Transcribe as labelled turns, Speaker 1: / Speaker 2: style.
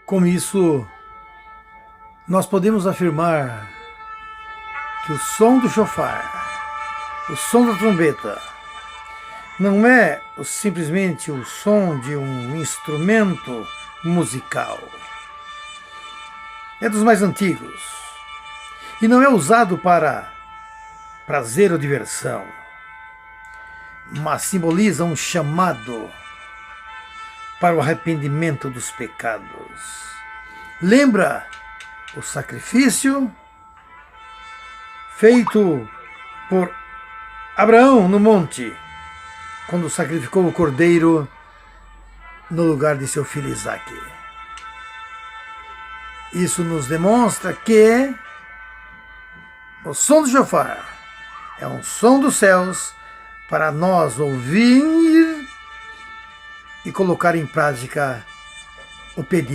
Speaker 1: Com isso, nós podemos afirmar que o som do shofar, o som da trombeta, não é simplesmente o som de um instrumento musical. É dos mais antigos e não é usado para prazer ou diversão, mas simboliza um chamado para o arrependimento dos pecados. Lembra o sacrifício feito por Abraão no monte, quando sacrificou o cordeiro no lugar de seu filho Isaque. Isso nos demonstra que o som do shofar é um som dos céus para nós ouvir e colocar em prática o pedido